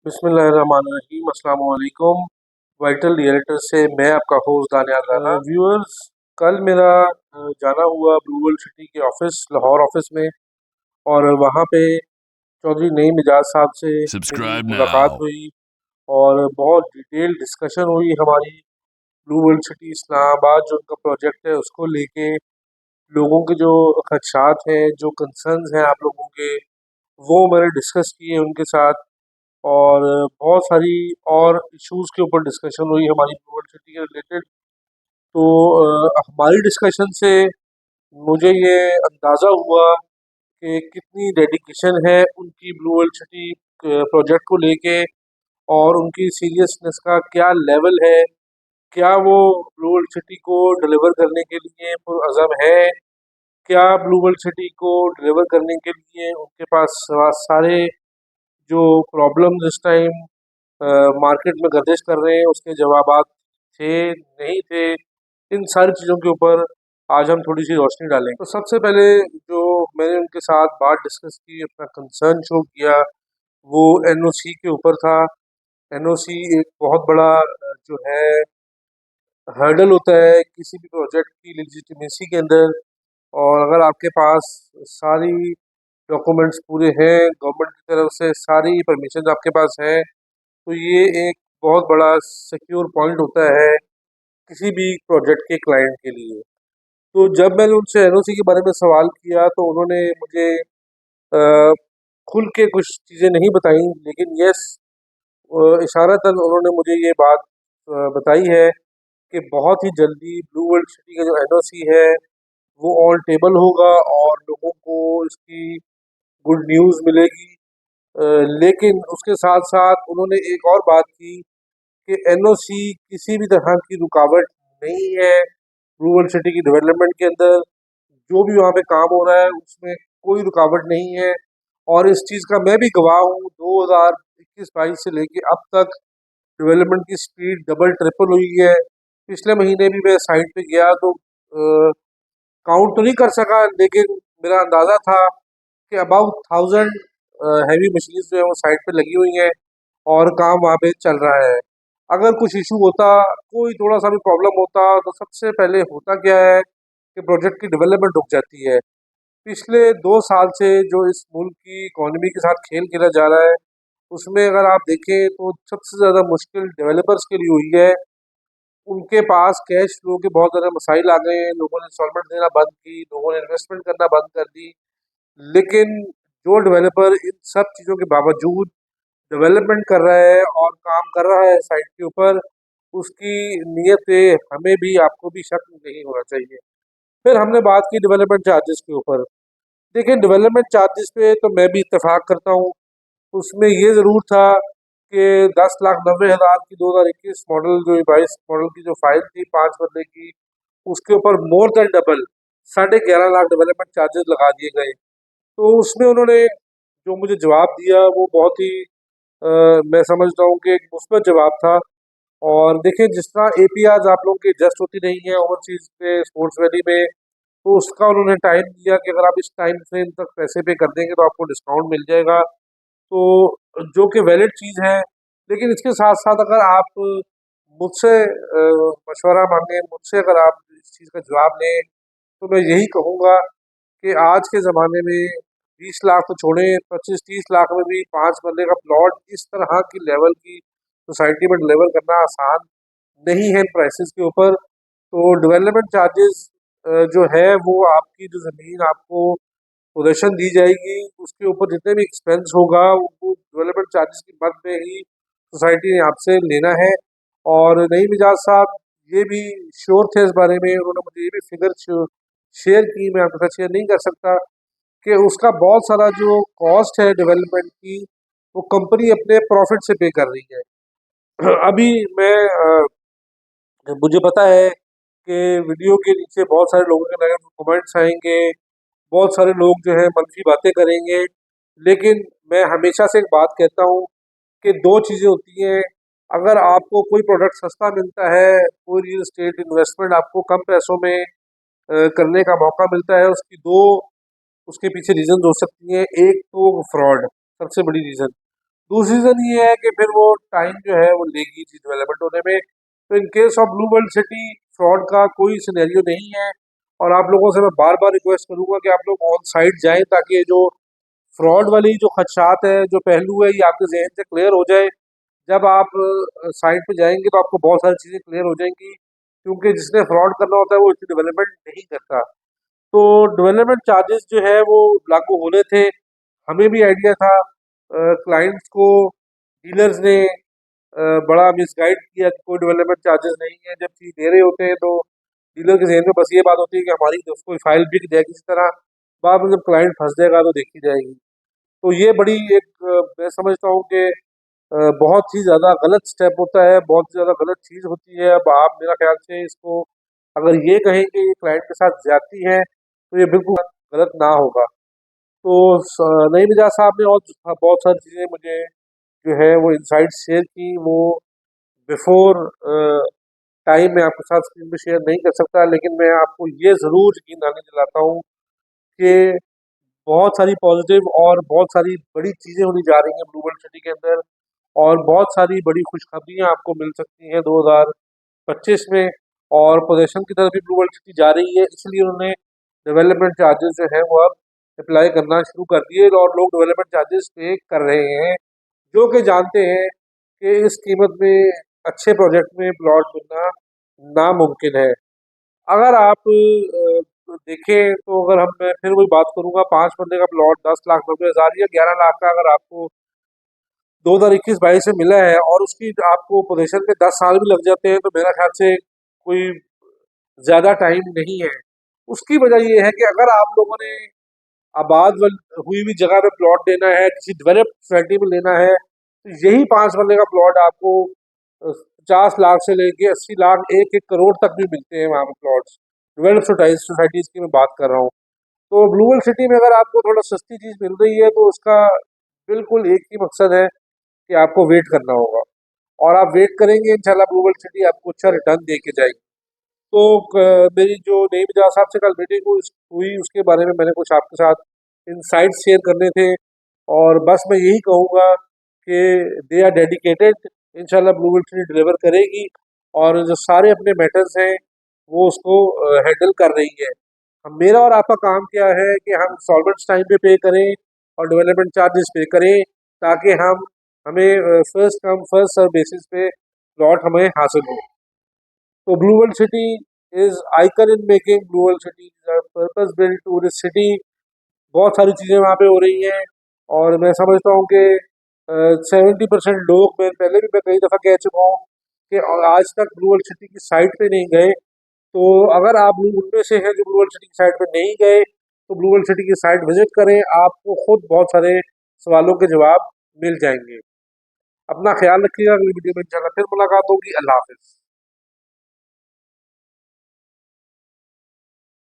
बिस्मिल्लाहिर्रहमानिर्रहीम, अस्सलाम वालेकुम। वाइटल रियल्टर से मैं आपका होस्ट दानियाल राना। व्यूअर्स, कल मेरा जाना हुआ ब्लू वर्ल्ड सिटी के ऑफिस, लाहौर ऑफिस में, और वहाँ पे चौधरी नईम मिजाज साहब से मेरी Subscribe मुलाकात now. हुई और बहुत डिटेल डिस्कशन हुई हमारी ब्लू वर्ल्ड सिटी इस्लामाबाद जो उनका प्रोजेक्ट है उसको लेके। लोगों के जो खदशात हैं, जो कंसर्न्स हैं आप लोगों के, वो मैंने डिस्कस किए उनके साथ। और बहुत सारी और इश्यूज़ के ऊपर डिस्कशन हुई हमारी यूनिवर्सिटी के रिलेटेड। तो हमारी डिस्कशन से मुझे ये अंदाज़ा हुआ कि कितनी डेडिकेशन है उनकी ब्लू वर्ल्ड सिटी प्रोजेक्ट को लेके, और उनकी सीरियसनेस का क्या लेवल है। क्या वो ब्लू वर्ल्ड सिटी को डिलीवर करने के लिए पुरअज़म है? क्या ब्लू वर्ल्ड सिटी को डिलीवर करने के लिए उनके पास सारे जो प्रॉब्लम्स इस टाइम मार्केट में गर्दिश कर रहे हैं उसके जवाबात थे, नहीं थे? इन सारी चीज़ों के ऊपर आज हम थोड़ी सी रोशनी डालेंगे। तो सबसे पहले जो मैंने उनके साथ बात डिस्कस की, अपना कंसर्न शो किया, वो एनओसी के ऊपर था। एनओसी एक बहुत बड़ा जो है हर्डल होता है किसी भी प्रोजेक्ट की लेजिटिमेसी के अंदर। और अगर आपके पास सारी डॉक्यूमेंट्स पूरे हैं, गवर्नमेंट की तरफ से सारी परमिशन आपके पास है, तो ये एक बहुत बड़ा सिक्योर पॉइंट होता है किसी भी प्रोजेक्ट के क्लाइंट के लिए। तो जब मैंने उनसे एनओसी के बारे में सवाल किया तो उन्होंने मुझे अ, खुल के कुछ चीज़ें नहीं बताई, लेकिन यस, इशारतन उन्होंने मुझे ये बात बताई है कि बहुत ही जल्दी ब्लू वर्ल्ड सिटी का जो एनओसी है वो ऑन टेबल होगा और लोगों को इसकी गुड न्यूज़ मिलेगी। लेकिन उसके साथ साथ उन्होंने एक और बात की कि एनओसी किसी भी तरह की रुकावट नहीं है ब्लू वर्ल्ड सिटी की डेवलपमेंट के अंदर। जो भी वहाँ पे काम हो रहा है उसमें कोई रुकावट नहीं है। और इस चीज़ का मैं भी गवाह हूँ, 2021-22 से लेके अब तक डेवलपमेंट की स्पीड डबल ट्रिपल हुई है। पिछले महीने भी मैं साइट पे गया तो काउंट तो नहीं कर सका, लेकिन मेरा अंदाज़ा था कि अबाउट 1000 हैवी मशीन्स जो है वो साइट पे लगी हुई हैं और काम वहाँ पे चल रहा है। अगर कुछ इशू होता, कोई थोड़ा सा भी प्रॉब्लम होता, तो सबसे पहले होता क्या है कि प्रोजेक्ट की डेवलपमेंट रुक जाती है। पिछले 2 साल से जो इस मुल्क की इकॉनमी के साथ खेल खेला जा रहा है, उसमें अगर आप देखें तो सबसे ज़्यादा मुश्किल डेवलपर्स के लिए हुई है। उनके पास कैश फ्लो के बहुत ज़्यादा मसाइल आ गए हैं, लोगों ने इंस्टॉलमेंट देना बंद की, लोगों ने इन्वेस्टमेंट करना बंद कर दी। लेकिन जो डेवलपर इन सब चीज़ों के बावजूद डेवलपमेंट कर रहा है और काम कर रहा है साइट के ऊपर, उसकी नीयत पे हमें भी, आपको भी शक नहीं होना चाहिए। फिर हमने बात की डेवलपमेंट चार्जेस के ऊपर। देखिए, डेवलपमेंट चार्जेस पे तो मैं भी इत्तेफाक करता हूँ। उसमें ये ज़रूर था कि 10,90,000 की 2021 मॉडल जो 22 मॉडल की जो फाइल थी 5 मरले की, उसके ऊपर more than double 11.5 lakh development charges लगा दिए गए। तो उसमें उन्होंने जो मुझे जवाब दिया वो बहुत ही मैं समझता हूँ कि एक मुस्बत जवाब था। और देखिए, जिस तरह एपीआर आप लोगों की एडजस्ट होती रही है ओवरसीज पे, स्पोर्ट्स वैली में, तो उसका उन्होंने टाइम दिया कि अगर आप इस टाइम फ्रेम तक पैसे पे कर देंगे तो आपको डिस्काउंट मिल जाएगा। तो जो कि वैलिड चीज़ है। लेकिन इसके साथ साथ अगर आप मुझसे मशवरा मांगें, मुझसे अगर आप इस चीज़ का जवाब लें, तो मैं यही कहूँगा कि आज के ज़माने में 20 लाख तो छोड़ें, 25-30 लाख में भी 5 मरले का प्लॉट इस तरह की लेवल की सोसाइटी में डिलीवर करना आसान नहीं है इन प्राइसेस के ऊपर। तो डेवलपमेंट चार्जेस जो है वो आपकी जो ज़मीन आपको पोजीशन दी जाएगी उसके ऊपर जितने भी एक्सपेंस होगा वो डेवलपमेंट चार्जेस की मद में ही सोसाइटी ने आपसे लेना है। और नईम मिजाज साहब ये भी श्योर थे इस बारे में, उन्होंने मुझे ये भी फिगर शेयर की, मैं आपके साथ शेयर नहीं कर सकता, कि उसका बहुत सारा जो कॉस्ट है डेवलपमेंट की वो कंपनी अपने प्रॉफिट से पे कर रही है। अभी मैं मुझे पता है कि वीडियो के नीचे बहुत सारे लोगों के नेगेटिव कमेंट्स आएंगे, बहुत सारे लोग जो है मनफी बातें करेंगे। लेकिन मैं हमेशा से एक बात कहता हूँ कि दो चीज़ें होती हैं। अगर आपको कोई प्रोडक्ट सस्ता मिलता है, कोई रियल एस्टेट इन्वेस्टमेंट आपको कम पैसों में करने का मौका मिलता है, उसकी दो उसके पीछे रीज़न हो सकती हैं। एक तो फ्रॉड, सबसे बड़ी रीज़न। दूसरी रीज़न ये है कि फिर वो टाइम जो है वो लेगी चीज़ डेवलपमेंट होने में। तो in case of blue World city fraud का कोई सिनेरियो नहीं है। और आप लोगों से मैं बार बार रिक्वेस्ट करूंगा कि आप लोग ऑन साइट जाएं, ताकि ये जो फ्रॉड वाली जो खदशात है, जो पहलू है, ये आपके जहन से क्लियर हो जाए। जब आप साइट पे जाएंगे तो आपको बहुत सारी चीज़ें क्लियर हो जाएंगी, क्योंकि जिसने फ्रॉड करना होता है वो इतनी डेवलपमेंट नहीं करता। तो डेवलपमेंट चार्जेस जो है वो लागू होने थे, हमें भी आइडिया था। क्लाइंट्स को डीलर्स ने बड़ा मिसगाइड किया कि कोई डेवलपमेंट चार्जेस नहीं है। जब चीज़ दे रहे होते हैं तो डीलर के जहन में बस ये बात होती है कि हमारी कोई फाइल बिक जाए किसी तरह, बाद में जब क्लाइंट फंस जाएगा तो देखी जाएगी। तो ये बड़ी एक मैं समझता हूँ कि बहुत ही ज़्यादा गलत स्टेप होता है, बहुत ही ज़्यादा गलत चीज़ होती है। अब आप मेरा ख्याल से इसको अगर ये कहें कि ये क्लाइंट के साथ ज्यादती है, तो ये बिल्कुल गलत ना होगा। तो नईम मिजाज साहब ने और बहुत सारी चीज़ें मुझे जो है वो इंसाइट शेयर की, वो बिफोर टाइम मैं आपके साथ स्क्रीन पे शेयर नहीं कर सकता, लेकिन मैं आपको ये ज़रूर यकीन दिलाने दिलाता हूँ कि बहुत सारी पॉजिटिव और बहुत सारी बड़ी चीज़ें होने जा रही हैं ब्लू वर्ल्ड सिटी के अंदर। और बहुत सारी बड़ी खुशखबरियाँ आपको मिल सकती हैं 2025 में। और पोजेशन की तरफ भी ब्लू वर्ल्ड सिटी जा रही है, इसलिए उन्होंने डेवलपमेंट चार्जेस जो है वो अब अप्लाई करना शुरू कर दिए, और लोग डेवलपमेंट चार्जेस पे कर रहे हैं, जो कि जानते हैं कि इस कीमत में अच्छे प्रोजेक्ट में प्लॉट मिलना नामुमकिन है। अगर आप देखें तो अगर हम मैं फिर वही बात करूंगा, 5 मरले का प्लॉट 10,90,000 या 11 लाख का अगर आपको 2021-22 में मिला है, और उसकी आपको पोजीशन में 10 साल भी लग जाते हैं, तो मेरा ख्याल से कोई ज़्यादा टाइम नहीं है। उसकी वजह ये है कि अगर आप लोगों ने हुई हुई जगह पे प्लॉट लेना है, किसी डेवलप्ड सोसाइटी में लेना है, तो यही 5 मरले का प्लॉट आपको 50 लाख से लेके 80 लाख, 1-1 करोड़ तक भी मिलते हैं वहाँ पे प्लॉट्स। डेवलप्ड सोसाइटीज़ की मैं बात कर रहा हूँ। तो ब्लू वर्ल्ड सिटी में अगर आपको थोड़ा सस्ती चीज़ मिल रही है, तो उसका बिल्कुल एक ही मकसद है कि आपको वेट करना होगा। और आप वेट करेंगे, इंशाल्लाह ब्लू वर्ल्ड सिटी आपको अच्छा रिटर्न दे के जाएगी। तो मेरी जो नई मिजाज साहब से कल मीटिंग हुई, उसके बारे में मैंने कुछ आपके साथ इंसाइट्स शेयर करने थे। और बस मैं यही कहूँगा कि दे आर डेडिकेटेड, इंशाल्लाह ब्लू वर्ल्ड सिटी डिलीवर करेगी। और जो सारे अपने मैटर्स हैं वो उसको हैंडल कर रही है। हम मेरा और आपका काम क्या है कि हम सॉल्वेंट्स टाइम पे करें और डेवलपमेंट चार्जेस पे करें, ताकि हमें first come first serve basis पे प्लॉट हमें हासिल हो। तो Blue World City is icon in making Blue World City purpose built tourist city. बहुत सारी चीज़ें वहाँ पे हो रही हैं, और मैं समझता हूँ कि 70% लोग, मैं पहले भी मैं कई दफ़ा कह चुका हूँ कि आज तक ब्लू वर्ल्ड सिटी की साइट पे नहीं गए। तो अगर आप लोग उनमें से हैं जो ब्लू वर्ल्ड सिटी की साइट पे नहीं गए, तो ब्लू वर्ल्ड सिटी की साइट विजिट करें, आपको खुद बहुत सारे सवालों के जवाब मिल जाएंगे। अपना ख्याल रखिएगा, अगली वीडियो में इंशाल्लाह फिर मुलाकात होगी। अल्लाह हाफिज़।